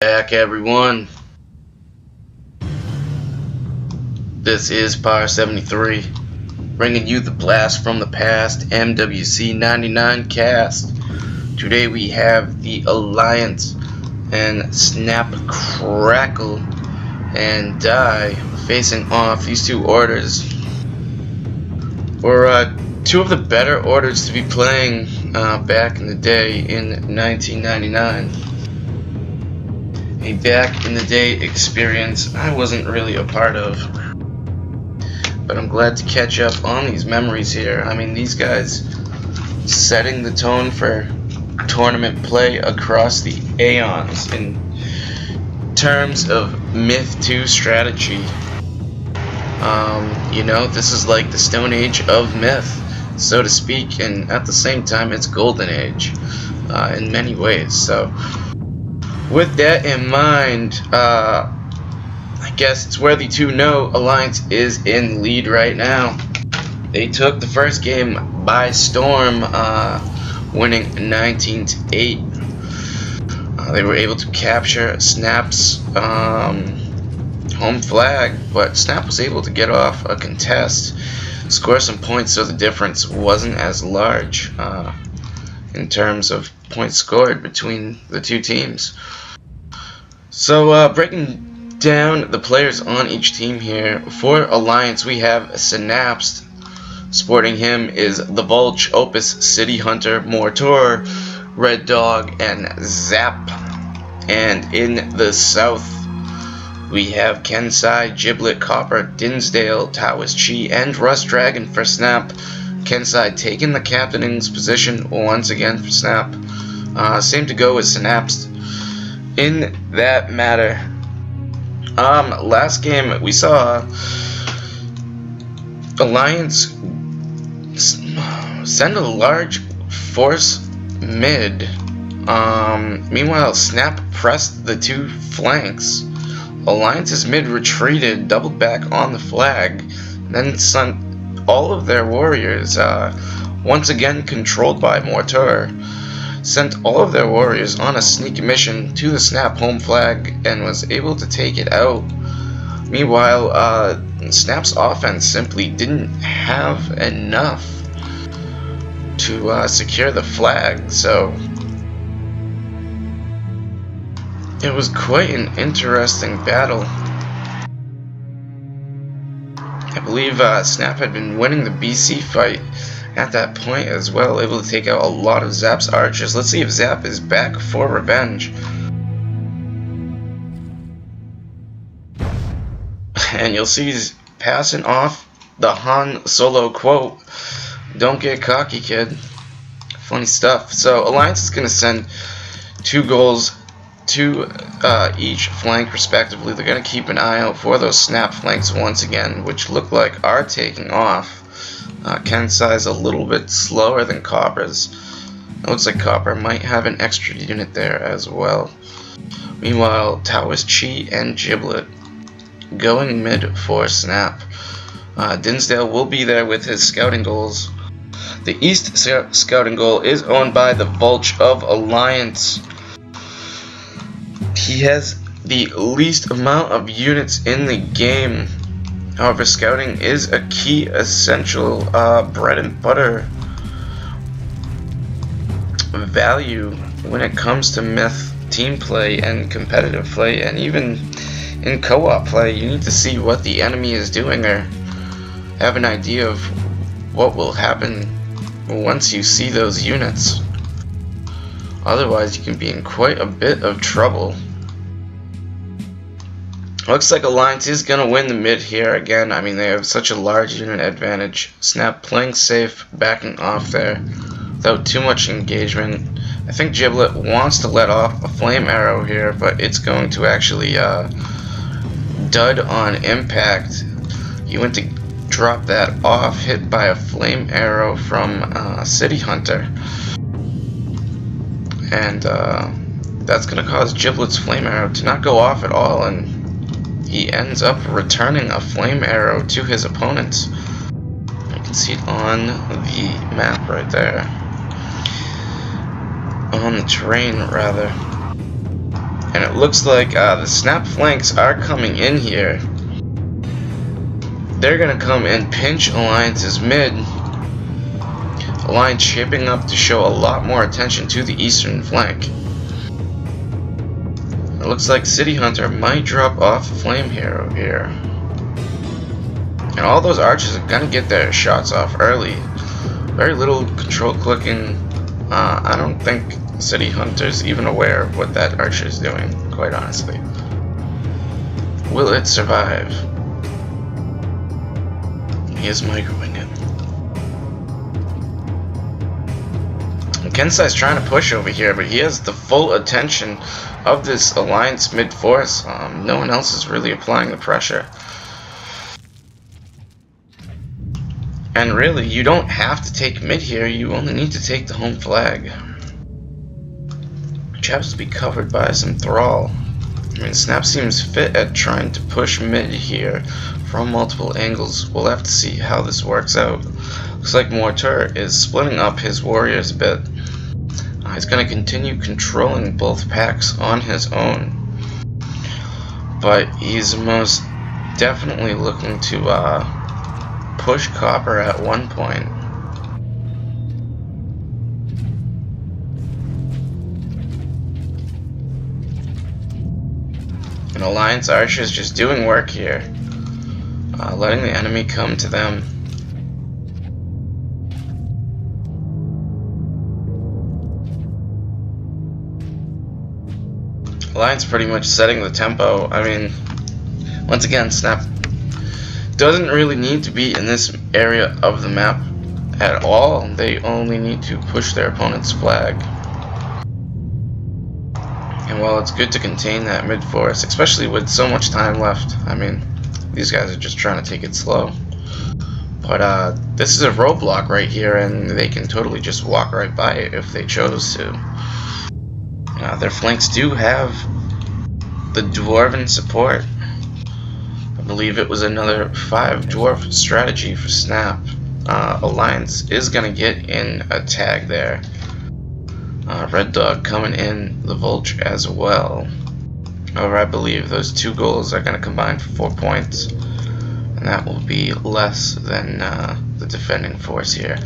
Back everyone. This is Power 73, bringing you the blast from the past MWC99 cast. Today we have the Alliance and Snap, Krackle, and Die facing off. These two orders were two of the better orders to be playing back in the day in 1999. A back in the day experience I wasn't really a part of, but I'm glad to catch up on these memories here. I mean, these guys setting the tone for tournament play across the aeons in terms of Myth 2 strategy. This is like the Stone Age of Myth, so to speak, and at the same time it's Golden Age in many ways. So with that in mind, I guess it's worthy to know Alliance is in lead right now. They took the first game by storm, winning 19-8. They were able to capture Snap's home flag, but Snap was able to get off a contest, score some points, so the difference wasn't as large in terms of points scored between the two teams. So breaking down the players on each team here, for Alliance we have Synapse. Sporting him is the Vulch, Opus, City Hunter, Mortor, Red Dog, and Zap. And in the south we have Kensai, Giblet, Copper, Dinsdale, Taoist Chi, and Rust Dragon for Snap. Kensai taking the captain's position once again for Snap. Same to go with Synapse in that matter. Last game we saw Alliance send a large force mid. Meanwhile, Snap pressed the two flanks. Alliance's mid retreated, doubled back on the flag, then sent all of their warriors, once again controlled by Mortar, sent all of their warriors on a sneak mission to the Snap home flag and was able to take it out. Meanwhile, Snap's offense simply didn't have enough to secure the flag, so it was quite an interesting battle. I believe Snap had been winning the BC fight at that point as well, able to take out a lot of Zap's archers. Let's see if Zap is back for revenge. And you'll see he's passing off the Han Solo quote, "Don't get cocky, kid." Funny stuff. So Alliance is going to send 2 goals to each flank respectively. They're going to keep an eye out for those Snap flanks once again, which look like are taking off. Kensai's a little bit slower than Copper's. It looks like Copper might have an extra unit there as well. Meanwhile, Taoist Chi and Giblet going mid for Snap. Dinsdale will be there with his scouting goals. The east scouting goal is owned by the Vulch of Alliance. He has the least amount of units in the game. However, scouting is a key, essential, bread and butter value when it comes to Myth team play and competitive play, and even in co-op play. You need to see what the enemy is doing or have an idea of what will happen once you see those units. Otherwise, you can be in quite a bit of trouble. Looks like Alliance is going to win the mid here again. I mean, they have such a large unit advantage. Snap playing safe, backing off there without too much engagement. I think Giblet wants to let off a flame arrow here, but it's going to actually dud on impact. He went to drop that off, hit by a flame arrow from City Hunter. And that's going to cause Giblet's flame arrow to not go off at all, and he ends up returning a flame arrow to his opponent. You can see it on the map right there. On the terrain, rather. And it looks like the snap flanks are coming in here. They're gonna come and pinch Alliance's mid. Alliance shaping up to show a lot more attention to the eastern flank. It looks like City Hunter might drop off Flame Hero here. And all those archers are gonna get their shots off early. Very little control clicking. I don't think City Hunter's even aware of what that archer is doing, quite honestly. Will it survive? He is microwing it. Kensai's trying to push over here, but he has the full attention of this Alliance mid-force. No one else is really applying the pressure. And really, you don't have to take mid here, you only need to take the home flag. Which happens to be covered by some Thrall. I mean, Snap seems fit at trying to push mid here from multiple angles. We'll have to see how this works out. Looks like Mortar is splitting up his warriors a bit. He's going to continue controlling both packs on his own. But he's most definitely looking to push Copper at one point. And Alliance Archers just doing work here, letting the enemy come to them. Alliance pretty much setting the tempo. I mean, once again, Snap doesn't really need to be in this area of the map at all. They only need to push their opponent's flag. And while it's good to contain that mid-force, especially with so much time left, I mean, these guys are just trying to take it slow. But this is a roadblock right here, and they can totally just walk right by it if they chose to. Their flanks do have the Dwarven support. I believe it was another 5 Dwarf strategy for Snap. Alliance is going to get in a tag there. Red Dog coming in the Vulture as well. However, I believe those 2 goals are going to combine for 4 points. And that will be less than the defending force here,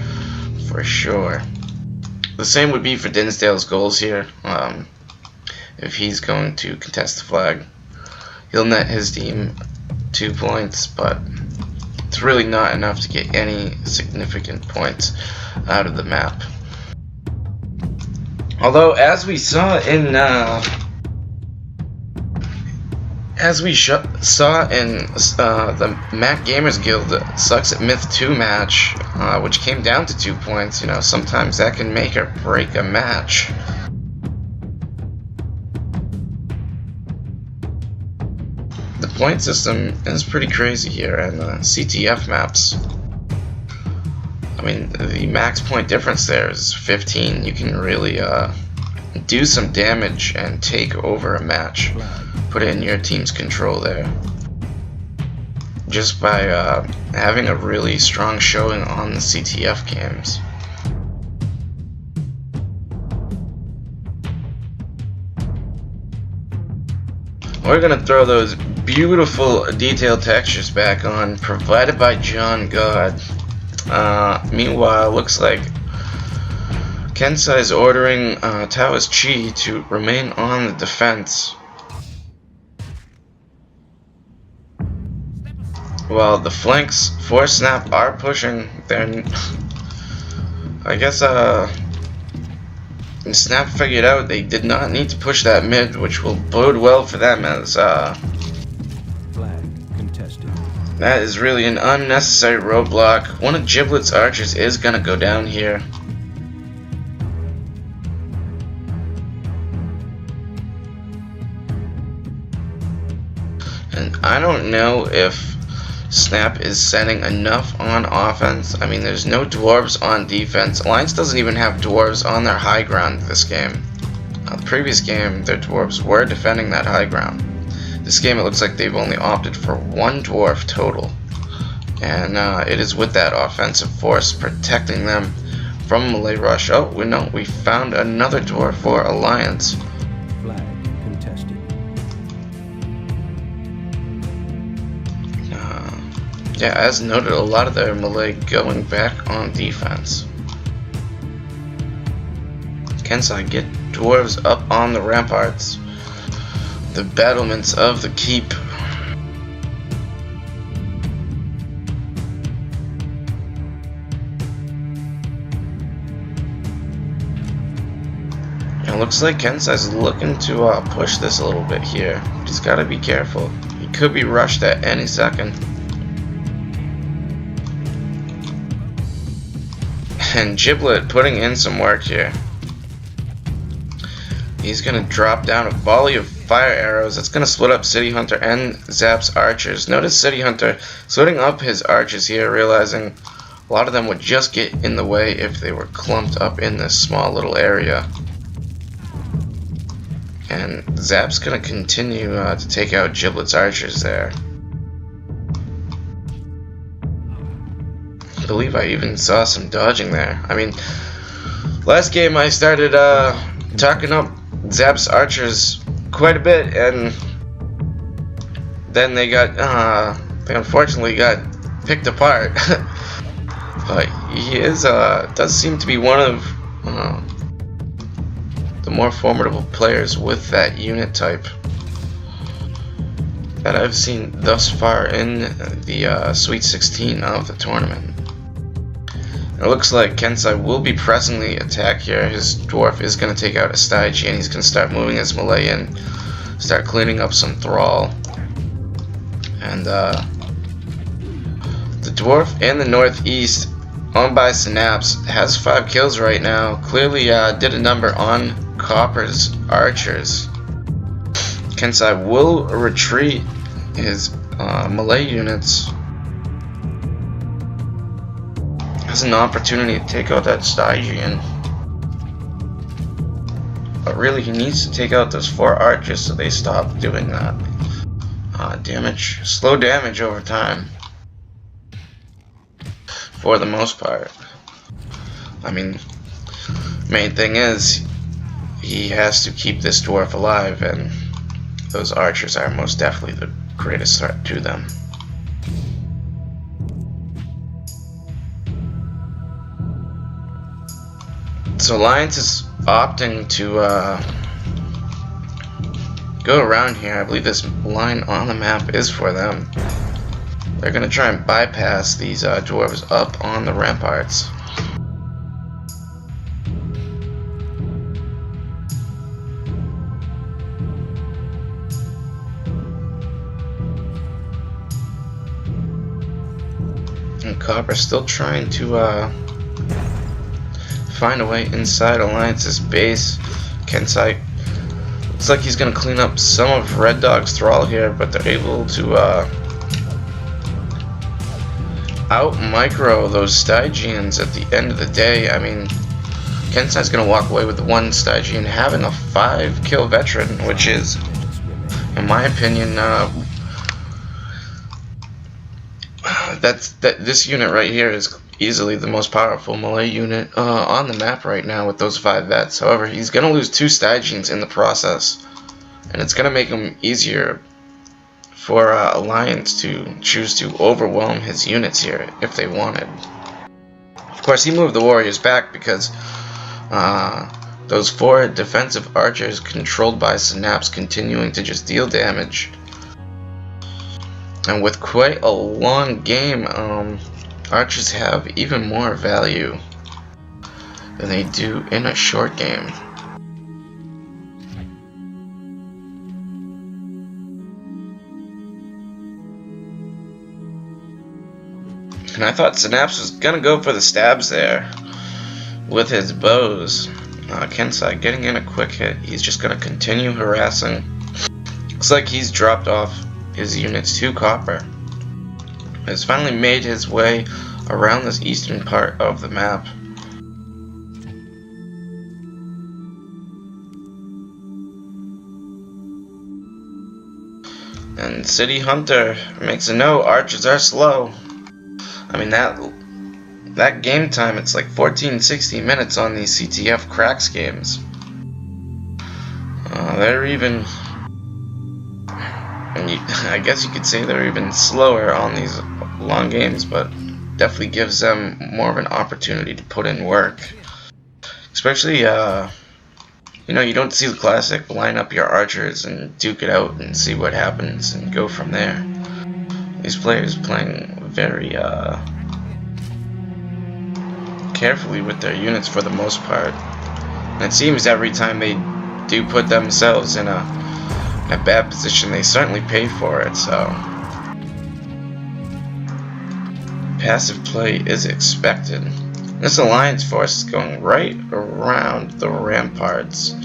for sure. The same would be for Dinsdale's goals here. If he's going to contest the flag, he'll net his team 2 points, but it's really not enough to get any significant points out of the map. Although, as we saw in the Mac Gamers Guild Sucks at Myth 2 match, which came down to 2 points, you know, sometimes that can make or break a match. The point system is pretty crazy here, and CTF maps, I mean, the max point difference there is 15. You can really do some damage and take over a match. Put it in your team's control there. Just by having a really strong showing on the CTF games. We're going to throw those beautiful detailed textures back on, provided by John God. Meanwhile, looks like Kensai is ordering Tao's Chi to remain on the defense. While the flanks for Snap are pushing, then I guess Snap figured out they did not need to push that mid, which will bode well for them, as flag contested. That is really an unnecessary roadblock. One of Giblet's archers is gonna go down here. And I don't know if Snap is setting enough on offense. I mean, there's no dwarves on defense. Alliance doesn't even have dwarves on their high ground this game. The previous game, their dwarves were defending that high ground. This game, it looks like they've only opted for 1 dwarf total. And it is with that offensive force protecting them from a melee rush. Oh, we found another dwarf for Alliance. Flag contested. Yeah, as noted, a lot of their melee going back on defense. Kensai get dwarves up on the ramparts, the battlements of the keep. It looks like Kensai's looking to push this a little bit here. He's got to be careful. He could be rushed at any second. And Giblet putting in some work here. He's going to drop down a volley of fire arrows. That's going to split up City Hunter and Zap's archers. Notice City Hunter splitting up his archers here, realizing a lot of them would just get in the way if they were clumped up in this small little area. And Zap's going to continue to take out Giblet's archers there. I believe I even saw some dodging there. I mean, last game I started talking up Zap's archers quite a bit, and then they unfortunately got picked apart. But he does seem to be one of the more formidable players with that unit type that I've seen thus far in the Sweet 16 of the tournament. It looks like Kensai will be pressing the attack here. His dwarf is going to take out a Stygian, and he's going to start moving his melee in, start cleaning up some thrall. And the dwarf in the northeast, owned by Synapse, has 5 kills right now. Clearly did a number on Copper's archers. Kensai will retreat his melee units. Has an opportunity to take out that Stygian. But really he needs to take out those 4 archers so they stop doing that. Damage, slow damage over time. For the most part. I mean, main thing is he has to keep this dwarf alive, and those archers are most definitely the greatest threat to them. So Alliance is opting to go around here. I believe this line on the map is for them. They're going to try and bypass these dwarves up on the ramparts. And Copper's still trying to find a way inside Alliance's base. Kensai looks like he's going to clean up some of Red Dog's thrall here, but they're able to out-micro those Stygians at the end of the day. I mean, Kensai's going to walk away with 1 Stygian, having a 5-kill veteran, which is, in my opinion, this unit right here is easily the most powerful melee unit on the map right now with those 5 vets. However, he's going to lose 2 Stygians in the process, and it's going to make him easier for Alliance to choose to overwhelm his units here if they wanted. Of course, he moved the warriors back because those 4 defensive archers controlled by Synapse continuing to just deal damage. And with quite a long game, archers have even more value than they do in a short game. And I thought Synapse was gonna go for the stabs there with his bows. Kensai getting in a quick hit. He's just gonna continue harassing. Looks like he's dropped off his units to Copper. He's finally made his way around this eastern part of the map. And City Hunter makes a note, archers are slow. I mean, that game time, it's like 14-16 minutes on these CTF cracks games. They're even, and I guess you could say they're even slower on these long games, but definitely gives them more of an opportunity to put in work. Especially, you know, you don't see the classic line up your archers and duke it out and see what happens and go from there. These players playing very carefully with their units for the most part. And it seems every time they do put themselves in a bad position, they certainly pay for it, so passive play is expected. This alliance force is going right around the ramparts.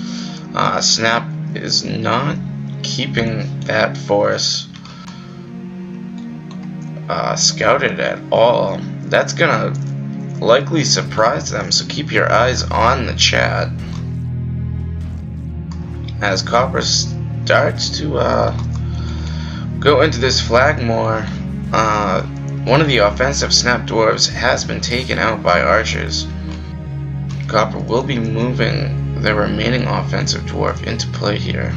Snap is not keeping that force scouted at all. That's gonna likely surprise them, so keep your eyes on the chat as Copper starts to go into this flag more. One of the offensive snap dwarves has been taken out by archers. Copper will be moving the remaining offensive dwarf into play here.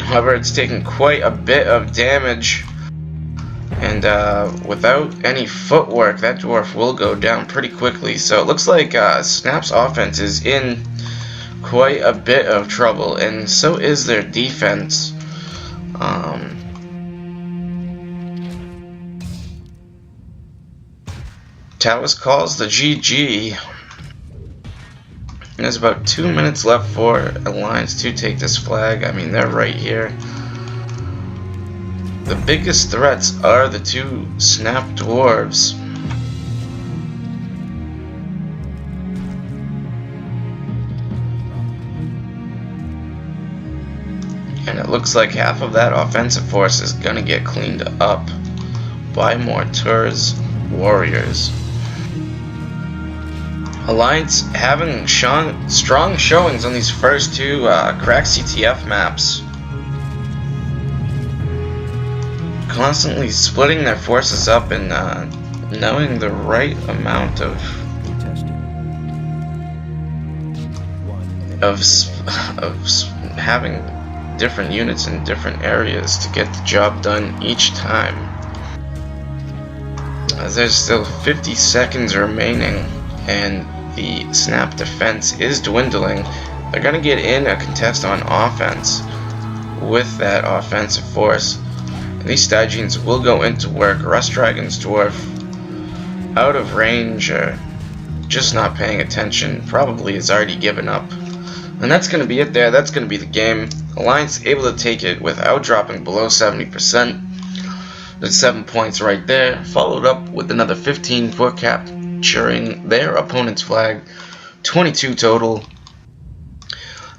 However, it's taken quite a bit of damage, and without any footwork, that dwarf will go down pretty quickly. So it looks like Snap's offense is in quite a bit of trouble, and so is their defense. Taoist calls the GG. There's about 2 minutes left for Alliance to take this flag. I mean, they're right here. The biggest threats are the two Snap Dwarves. And it looks like half of that offensive force is gonna get cleaned up by Mortur's warriors. Alliance having strong showings on these first two crack CTF maps. Constantly splitting their forces up and knowing the right amount of having different units in different areas to get the job done each time. As there's still 50 seconds remaining and the Snap defense is dwindling, they're going to get in a contest on offense with that offensive force. And these Stygians will go into work. Rust Dragon's dwarf out of range, just not paying attention, probably has already given up. And that's going to be it there. That's going to be the game. Alliance able to take it without dropping below 70%. That's 7 points right there, followed up with another 15 for capturing their opponent's flag, 22 total.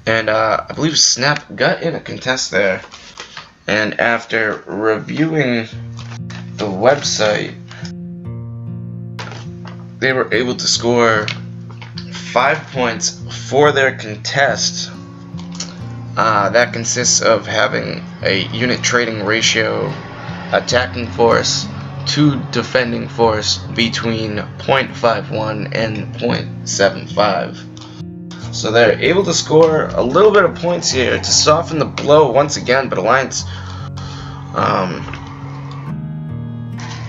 And I believe Snap got in a contest there, and after reviewing the website, they were able to score 5 points for their contest. That consists of having a unit trading ratio, attacking force to defending force between 0.51 and 0.75. So they're able to score a little bit of points here to soften the blow once again, but Alliance,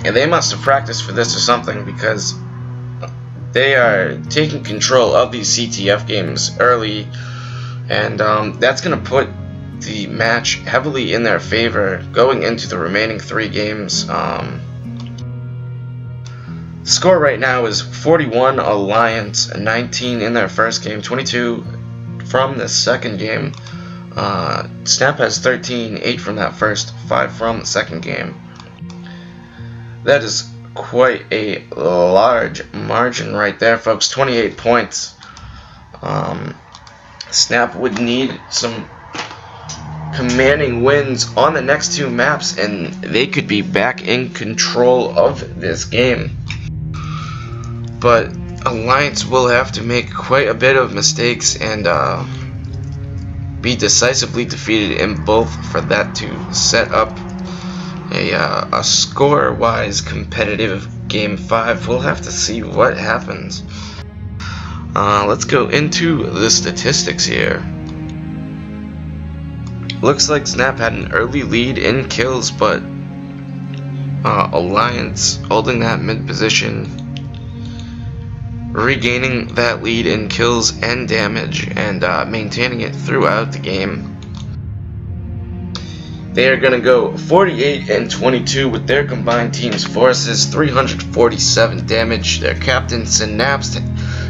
and they must have practiced for this or something, because they are taking control of these CTF games early, and that's going to put the match heavily in their favor going into the remaining 3 games. Score right now is 41 Alliance, 19 in their first game, 22 from the second game. Snap has 13, 8 from that first, 5 from the second game. That is quite a large margin right there, folks. 28 points. Snap would need some commanding wins on the next 2 maps, and they could be back in control of this game. But Alliance will have to make quite a bit of mistakes and be decisively defeated in both for that to set up a score-wise competitive Game 5. We'll have to see what happens. Let's go into the statistics here. Looks like Snap had an early lead in kills, but Alliance holding that mid position, regaining that lead in kills and damage, and maintaining it throughout the game. They are going to go 48 and 22 with their combined team's forces, 347 damage. Their captain Synapse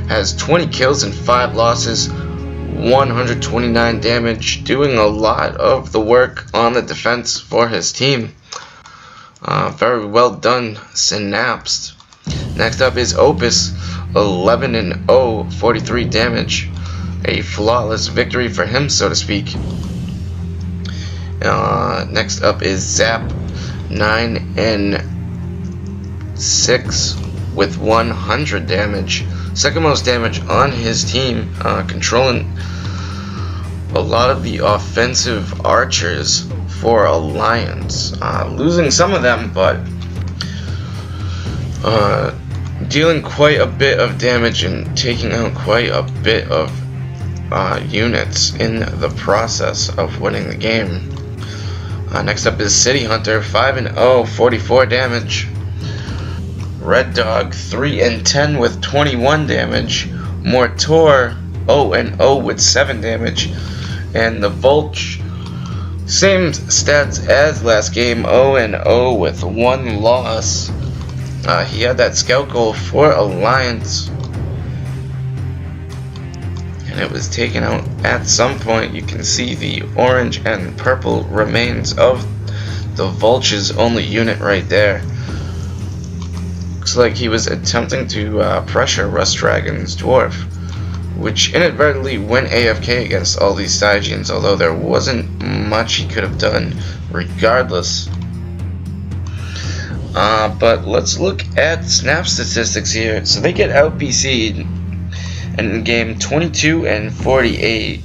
has 20 kills and 5 losses, 129 damage, doing a lot of the work on the defense for his team. Very well done, Synapse. Next up is Opus, 11 and 0, 43 damage. A flawless victory for him, so to speak. Next up is Zap, 9 and 6 with 100 damage. Second most damage on his team, controlling a lot of the offensive archers for Alliance. Losing some of them, but dealing quite a bit of damage and taking out quite a bit of units in the process of winning the game. Next up is City Hunter, 5 and 0, 44 damage. Red Dog, 3 and 10 with 21 damage. Mortor, 0 and 0 with 7 damage. And the Vulch, same stats as last game, 0 and 0 with 1 loss. He had that scout goal for Alliance, and it was taken out at some point. You can see the orange and purple remains of the Vulch's only unit right there. Looks like he was attempting to pressure Rust Dragon's dwarf, which inadvertently went AFK against all these Stygians, although there wasn't much he could have done regardless. But let's look at Snap statistics here. So they get out BC'd in game 22 and 48,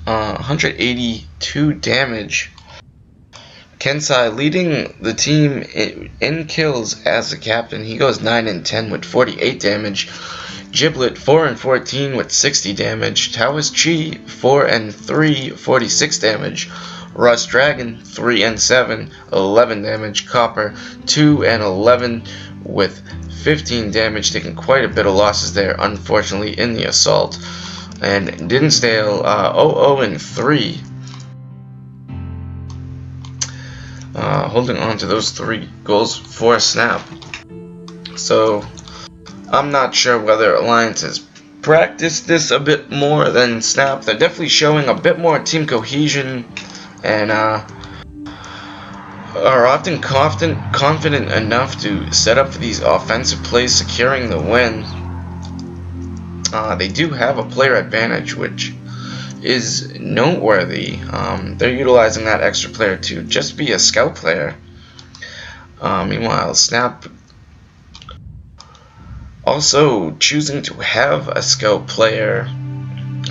182 damage. Kensai leading the team in kills as the captain. He goes 9 and 10 with 48 damage. Giblet 4 and 14 with 60 damage. Taoist Chi 4 and 3, 46 damage. Rust Dragon 3 and 7, 11 damage. Copper 2 and 11 with 15 damage, taking quite a bit of losses there, unfortunately, in the assault. And Dinsdale 0 and 3, holding on to those 3 goals for Snap. So I'm not sure whether Alliance has practiced this a bit more than Snap. They're definitely showing a bit more team cohesion and are often confident enough to set up for these offensive plays, securing the win. They do have a player advantage, which is noteworthy. They're utilizing that extra player to just be a scout player. Meanwhile, Snap also choosing to have a scout player.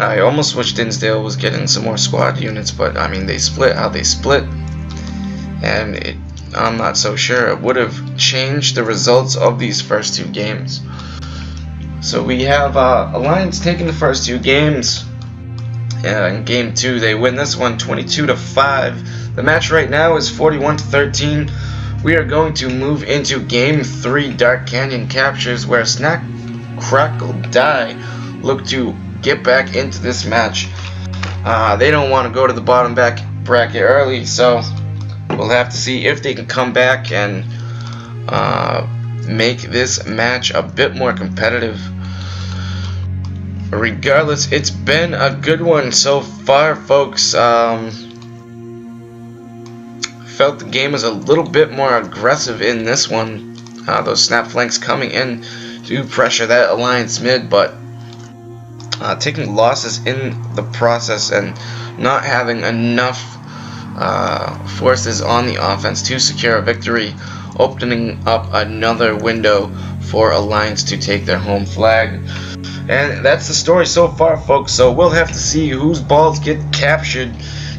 I almost wish Dinsdale was getting some more squad units, but I mean, they split how they split, and I'm not so sure it would have changed the results of these first 2 games. So we have Alliance taking the first 2 games. In game 2, they win this one 22-5. The match right now is 41-13. We are going to move into game 3, Dark Canyon captures, where Snack, Krackle, Die look to get back into this match. They don't want to go to the bottom bracket early, so we'll have to see if they can come back and make this match a bit more competitive. Regardless, it's been a good one so far, folks. Felt the game was a little bit more aggressive in this one. Those snap flanks coming in to pressure that Alliance mid, but taking losses in the process and not having enough forces on the offense to secure a victory, opening up another window for Alliance to take their home flag. And that's the story so far, folks. So we'll have to see whose balls get captured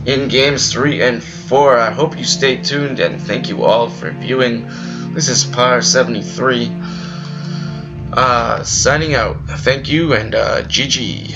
in games 3 and 4. I hope you stay tuned, and thank you all for viewing. This is Par73 signing out. Thank you, and GG.